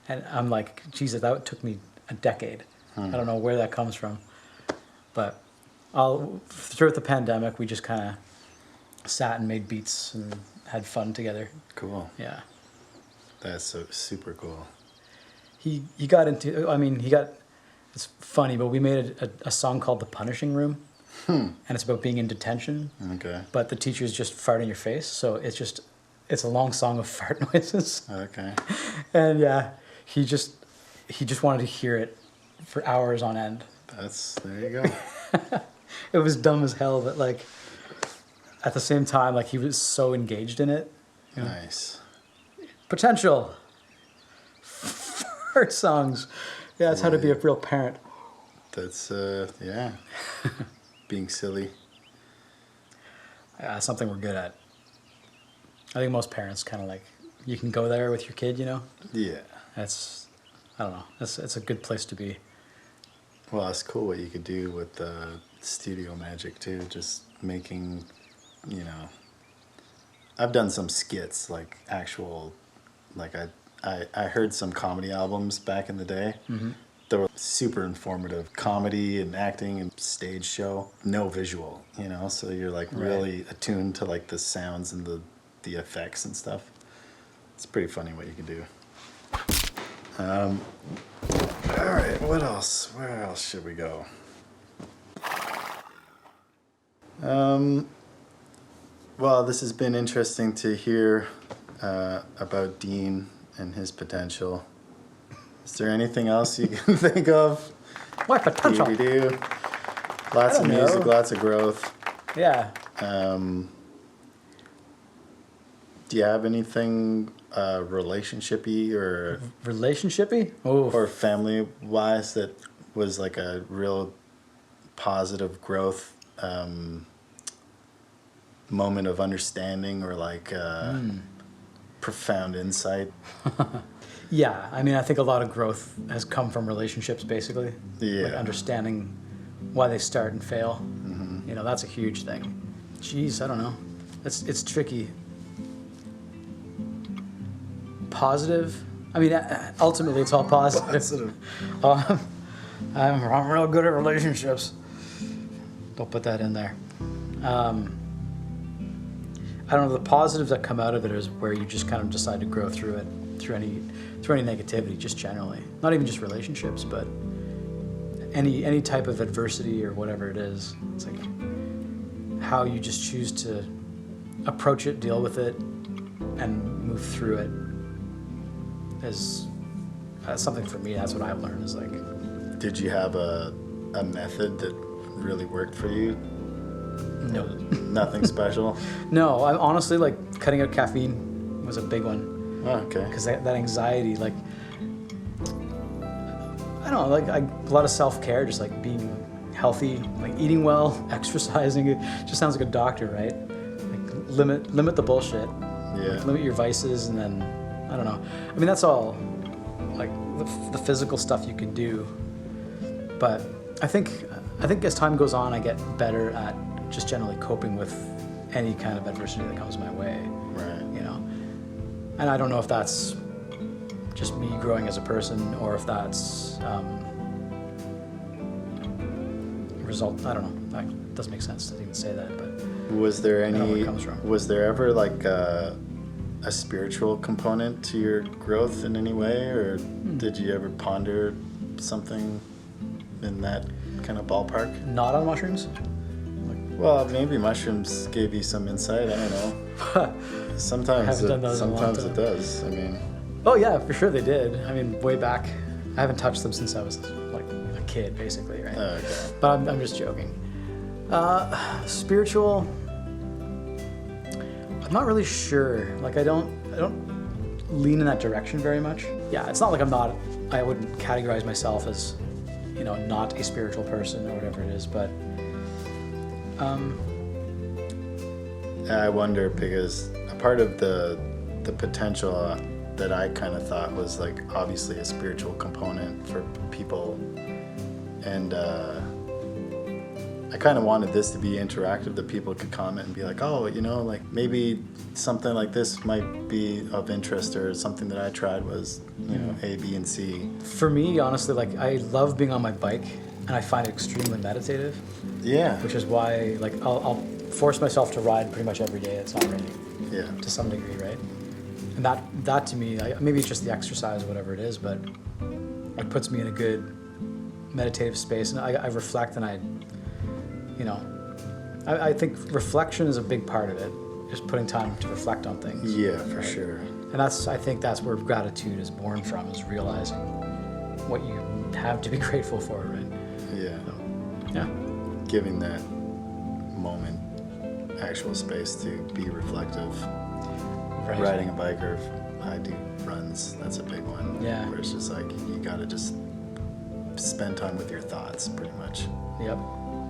And I'm like, Jesus, that took me a decade. I don't know where that comes from. But throughout the pandemic, we just kind of sat and made beats and had fun together. Cool. Yeah. That's so super cool. He got into, I mean, there's it's funny, but we made a song called The Punishing Room. And it's about being in detention. Okay. But the teachers just fart in your face. So it's a long song of fart noises. Okay. And yeah, he just wanted to hear it for hours on end. There you go. It was dumb as hell, but like at the same time, like he was so engaged in it. You know? Nice. Potential. Fart songs. Yeah, that's how to be a real parent. That's yeah. Being silly. Yeah, something we're good at. I think most parents kind of like, you can go there with your kid, you know? Yeah. I don't know. It's a good place to be. Well, it's cool what you could do with studio magic too. Just making, you know. I've done some skits, like actual, like I heard some comedy albums back in the day. Mm-hmm. They were super informative comedy and acting and stage show. No visual, you know. So you're like really attuned to like the sounds and the effects and stuff. It's pretty funny what you can do. All right, what else? Where else should we go? Well, this has been interesting to hear about Dean and his potential. Is there anything else you can think of? What potential? Do. Lots of music, lots of growth. Yeah. Do you have anything relationshipy or Relationshipy? Oh. or family wise that was like a real positive growth moment of understanding or like profound insight? Yeah, I mean, I think a lot of growth has come from relationships, basically. Yeah. Like understanding why they start and fail. Mm-hmm. You know, that's a huge thing. Jeez, I don't know. It's tricky. Positive. I mean, ultimately, it's all positive. I'm real good at relationships. Don't put that in there. I don't know. The positives that come out of it is where you just kind of decide to grow through it, through any negativity, just generally. Not even just relationships, but any type of adversity or whatever it is. It's like how you just choose to approach it, deal with it, and move through it. Is something for me. That's what I've learned. Is like. Did you have a method that really worked for you? No. Nothing special? No, I honestly like cutting out caffeine was a big one. Oh, okay. Because that anxiety, like, I don't know, like a lot of self-care, just like being healthy, like eating well, exercising. It just sounds like a doctor, right? Like limit the bullshit. Yeah. Like, limit your vices, and then I don't know. I mean, that's all like the physical stuff you can do. But I think as time goes on, I get better at just generally coping with any kind of adversity that comes my way. Right. You know, and I don't know if that's just me growing as a person or if that's a result. I don't know. That doesn't make sense to even say that, but Was there I don't know where it comes from. Was there ever like a spiritual component to your growth in any way, or did you ever ponder something in that kind of ballpark? Not on mushrooms. Well, maybe mushrooms gave you some insight. I don't know. Sometimes it does. I mean. Oh yeah, for sure they did. I mean, way back. I haven't touched them since I was like a kid, basically, right? Okay. But I'm just joking. Spiritual. I'm not really sure. Like I don't lean in that direction very much. Yeah, it's not like I wouldn't categorize myself as, you know, not a spiritual person or whatever it is, but I wonder because a part of the potential that I kind of thought was like obviously a spiritual component for people, and I kind of wanted this to be interactive, that people could comment and be like, oh, you know, like maybe something like this might be of interest, or something that I tried was, you know, A, B, and C. For me, honestly, like I love being on my bike, and I find it extremely meditative. Yeah. Which is why, like, I'll force myself to ride pretty much every day it's not raining. Yeah. To some degree, right? And that to me, maybe it's just the exercise or whatever it is, but it puts me in a good meditative space, and I reflect, and I think reflection is a big part of it. Just putting time to reflect on things. Yeah, for sure. And I think that's where gratitude is born from, is realizing what you have to be grateful for, right? Yeah. So, yeah. Giving that moment actual space to be reflective. Right. Riding a bike, or if I do runs, that's a big one. Yeah. Where it's just like, you gotta just spend time with your thoughts, pretty much. Yep.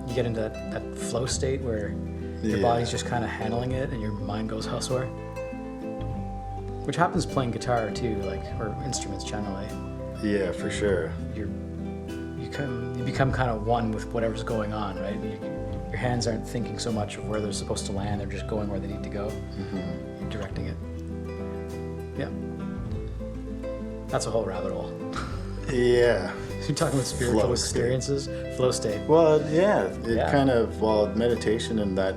You get into that flow state where your body's just kind of handling it and your mind goes elsewhere. Which happens playing guitar too, or instruments generally. Yeah, for sure. You become kind of one with whatever's going on, right? Your hands aren't thinking so much of where they're supposed to land; they're just going where they need to go. Mm-hmm. You're directing it. Yeah. That's a whole rabbit hole. Yeah. You're talking about spiritual Flow experiences, flow state. Well, yeah, Yeah. kind of, meditation and that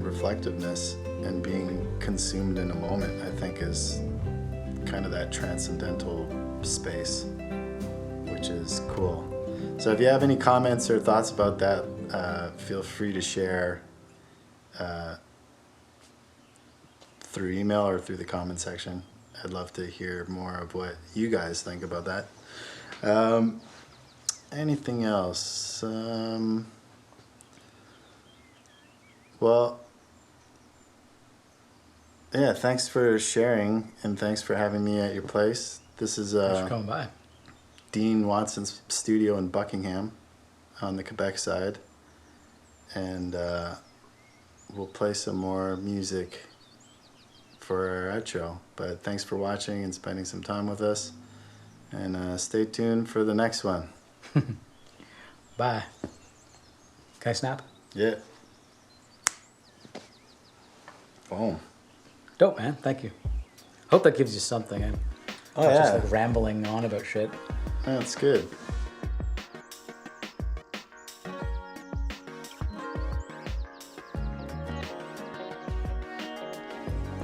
reflectiveness and being consumed in a moment, I think, is kind of that transcendental space, which is cool. So if you have any comments or thoughts about that, feel free to share through email or through the comment section. I'd love to hear more of what you guys think about that. Anything else? Well, yeah, thanks for sharing, and thanks for having me at your place. This is Thanks for coming by. Dean Watson's studio in Buckingham on the Quebec side, and we'll play some more music for our outro. But thanks for watching and spending some time with us, and stay tuned for the next one. Bye. Can I snap? Yeah. Boom. Dope, man. Thank you. Hope that gives you something. I'm Oh, not just yeah. like rambling on about shit. That's good.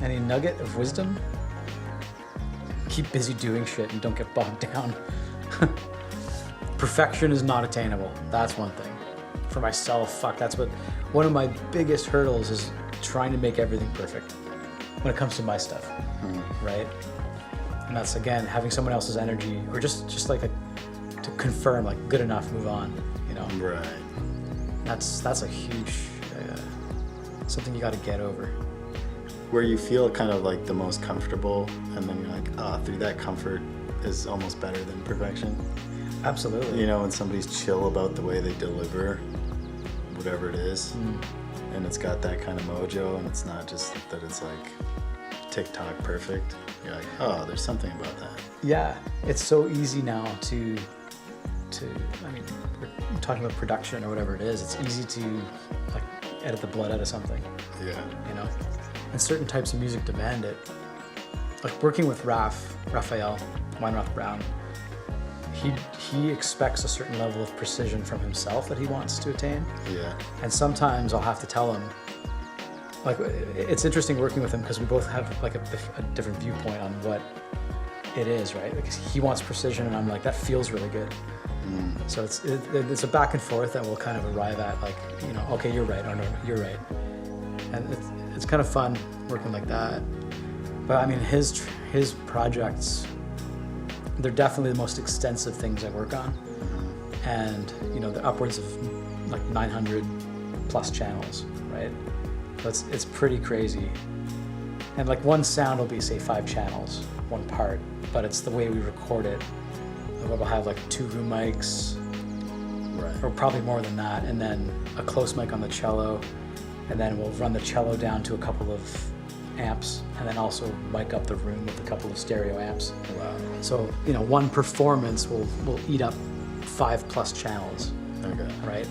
Any nugget of wisdom? Keep busy doing shit and don't get bogged down. Perfection is not attainable. That's one thing. For myself, that's one of my biggest hurdles is trying to make everything perfect when it comes to my stuff, right? And that's, again, having someone else's energy, or just like to confirm, like, good enough, move on, Right. That's a huge, something you got to get over. Where you feel kind of like the most comfortable, and then you're like, through that comfort is almost better than perfection. Absolutely. When somebody's chill about the way they deliver whatever it is, and it's got that kind of mojo, and it's not just that it's like TikTok perfect. You're like, oh, there's something about that. Yeah, it's so easy now to I mean, we're talking about production or whatever it is. It's easy to like edit the blood out of something, Yeah. And certain types of music demand it. Like working with Raphael Weinroth Brown, he expects a certain level of precision from himself that he wants to attain. Yeah. And sometimes I'll have to tell him, like, it's interesting working with him because we both have like a different viewpoint on what it is, right? Because he wants precision, and I'm like, that feels really good. So it's a back and forth that we'll kind of arrive at, like, okay, you're right, or no, you're right, and it's kind of fun working like that. But I mean, his projects, they're definitely the most extensive things I work on, and they're upwards of like 900 plus channels, right? So it's pretty crazy. And like one sound will be, say, 5 channels, one part, but it's the way we record it. We'll have like 2 room mics, Right. or probably more than that, and then a close mic on the cello, and then we'll run the cello down to a couple of amps, and then also mic up the room with a couple of stereo amps. Wow. So one performance will eat up 5+ channels, Okay. right?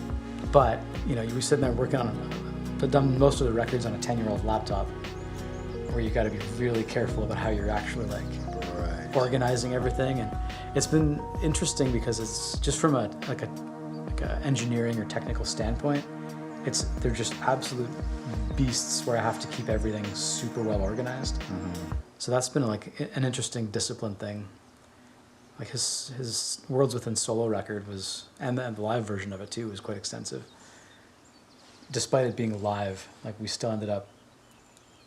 But you were sitting there working on. I've done most of the records on a 10-year-old laptop, where you got to be really careful about how you're actually like Right. organizing everything, and it's been interesting because it's just from a engineering or technical standpoint, they're just absolute beasts where I have to keep everything super well organized. So that's been like an interesting discipline thing. Like his Worlds Within solo record was, and the live version of it too, was quite extensive. Despite it being live, like we still ended up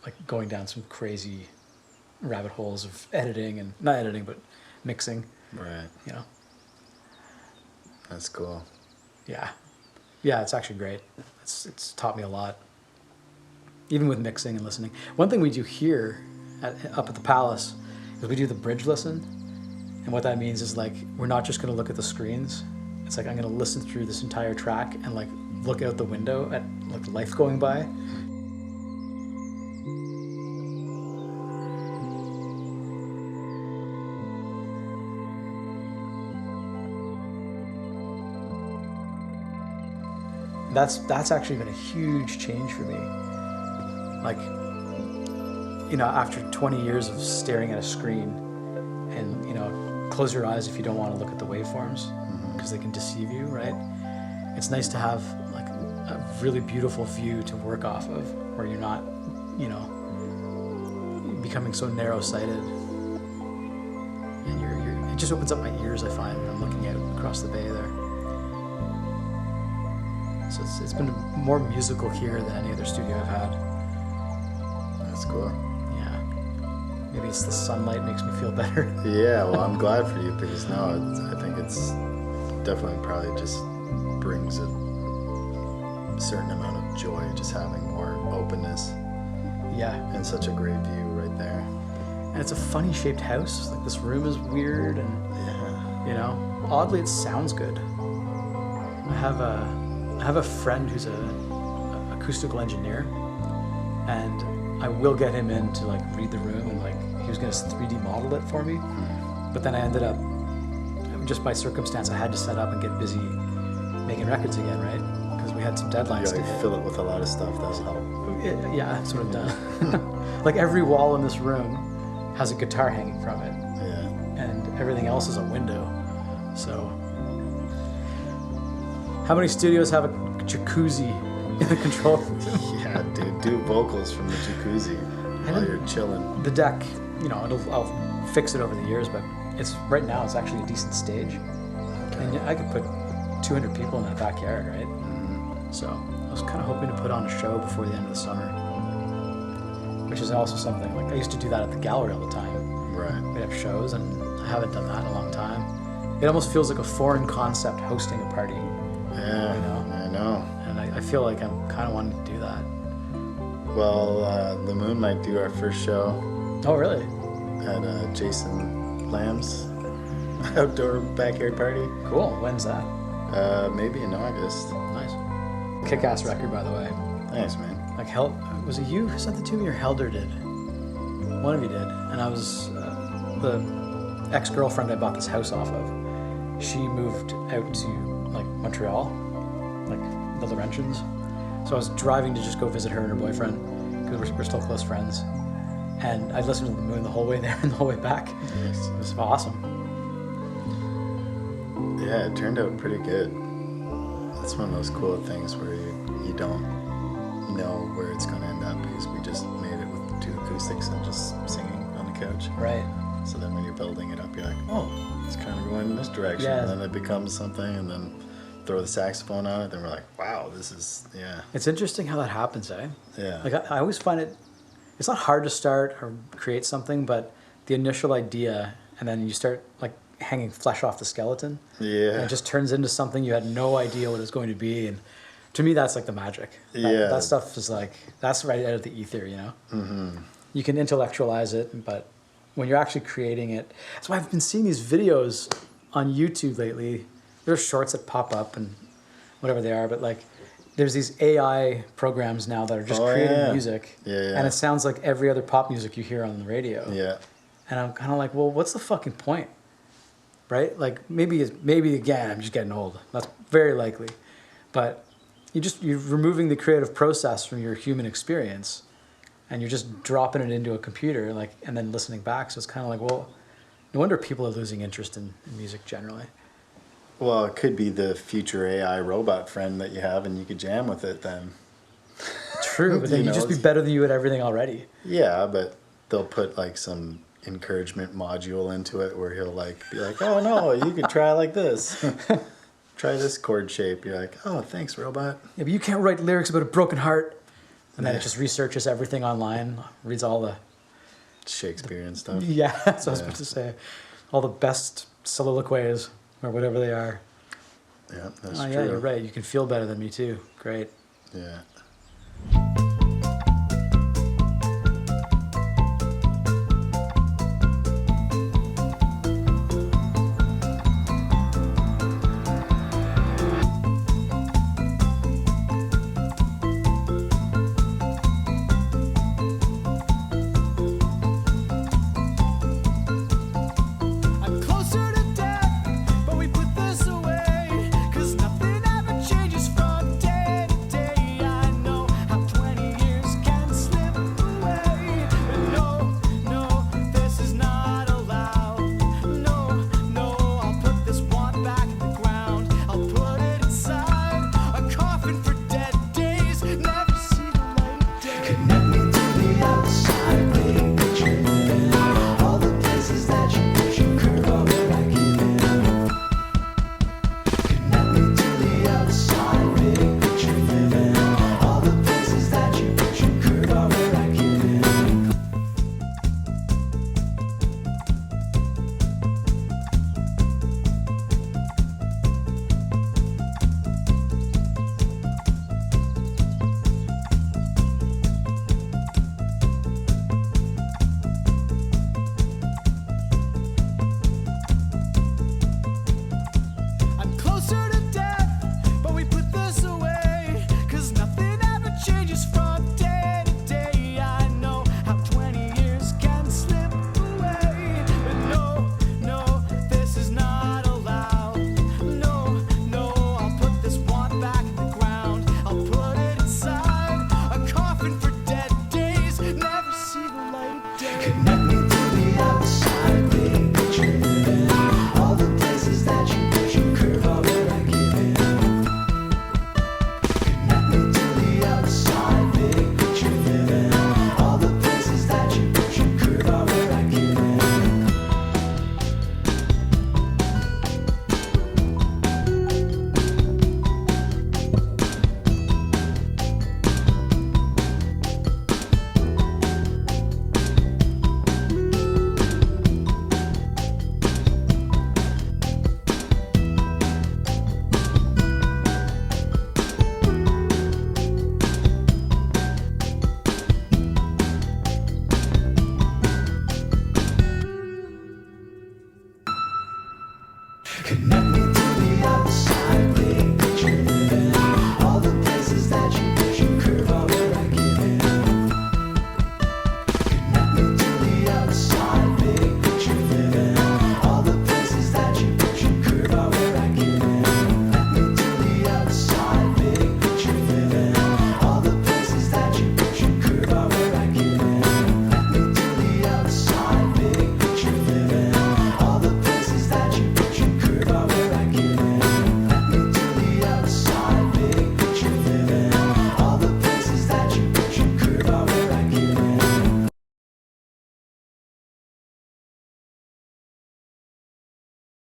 like going down some crazy rabbit holes of editing, and not editing, but mixing. Right. You know. That's cool. Yeah. Yeah, it's actually great. It's taught me a lot. Even with mixing and listening. One thing we do here up at the Palace is we do the bridge listen. And what that means is like, we're not just going to look at the screens. It's like, I'm going to listen through this entire track and like look out the window at like life going by. That's actually been a huge change for me. Like, you know, after 20 years of staring at a screen, and, you know, close your eyes if you don't want to look at the waveforms, because they can deceive you, right? It's nice to have like a really beautiful view to work off of, where you're not, you know, becoming so narrow-sighted. And it just opens up my ears, I find, when I'm looking out across the bay there. So it's been more musical here than any other studio I've had. That's cool. Yeah. Maybe it's the sunlight makes me feel better. Yeah, well, I'm glad for you, because now I think it's definitely probably just brings a certain amount of joy, just having more openness. Yeah. And such a great view right there. And it's a funny shaped house. Like, this room is weird, and you know, oddly it sounds good. I have a friend who's a acoustical engineer, and I will get him in to like read the room, and like he was gonna 3D model it for me, but then I ended up, just by circumstance, I had to set up and get busy making records again, right? Because we had some deadlines to hit. Fill it with a lot of stuff. That'll help. Yeah, that's what I've done. Like, every wall in this room has a guitar hanging from it. Yeah. And everything else is a window. So, how many studios have a jacuzzi in the control room? Yeah, dude, do vocals from the jacuzzi while you're chilling. The deck, you know, I'll fix it over the years, but right now it's actually a decent stage. Okay. And I could put 200 people in that backyard, right? So I was kind of hoping to put on a show before the end of the summer, which is also something, like, I used to do that at the gallery all the time. Right. We'd have shows, and I haven't done that in a long time. It almost feels like a foreign concept, hosting a party. Yeah, You know? I know. And I feel like I'm kind of wanting to do that. Well, the Moon might do our first show Oh, really? at Jason Lamb's outdoor backyard party. Cool. When's that? Maybe in August. Nice. Kick-ass record, by the way. Thanks, man. Like, was it you who sent it to me, or Helder did? One of you did. And I was, the ex-girlfriend I bought this house off of, she moved out to, like, Montreal, like the Laurentians. So I was driving to just go visit her and her boyfriend, because we're still close friends. And I listened to the Moon the whole way there and the whole way back. Nice. It was awesome. Yeah, it turned out pretty good. It's one of those cool things where you don't know where it's going to end up, because we just made it with 2 acoustics and just singing on the couch. Right. So then when you're building it up, you're like, oh, it's kind of going in this direction. Yeah. And then it becomes something, and then throw the saxophone on it, then we're like, wow, this is, yeah. It's interesting how that happens, eh? Yeah. Like, I always find it's not hard to start or create something, but the initial idea, and then you start, like, hanging flesh off the skeleton. Yeah. And it just turns into something you had no idea what it was going to be. And to me, that's like the magic. Yeah. That stuff is like, that's right out of the ether, you know? Mm-hmm. You can intellectualize it, but when you're actually creating it, that's why I've been seeing these videos on YouTube lately. There's shorts that pop up and whatever they are, but like, there's these AI programs now that are just creating music. Yeah. And it sounds like every other pop music you hear on the radio. Yeah. And I'm kind of like, well, what's the fucking point? Right? Like, maybe again, I'm just getting old. That's very likely. But you're removing the creative process from your human experience, and you're just dropping it into a computer, like, and then listening back. So it's kind of like, well, no wonder people are losing interest in music generally. Well, it could be the future AI robot friend that you have, and you could jam with it then. True, but then you'd just be better than you at everything already. Yeah, but they'll put like some encouragement module into it where he'll like be like, oh no, you could try like this. Try this chord shape. You're like, oh, thanks, robot. Yeah, but you can't write lyrics about a broken heart. And then Yeah. it just researches everything online, reads all the... Shakespeare and stuff. Yeah, that's what I was Yeah. about to say. All the best soliloquies, or whatever they are. Yeah, that's Oh, true. yeah, you're right. You can feel better than me, too. Great. Yeah.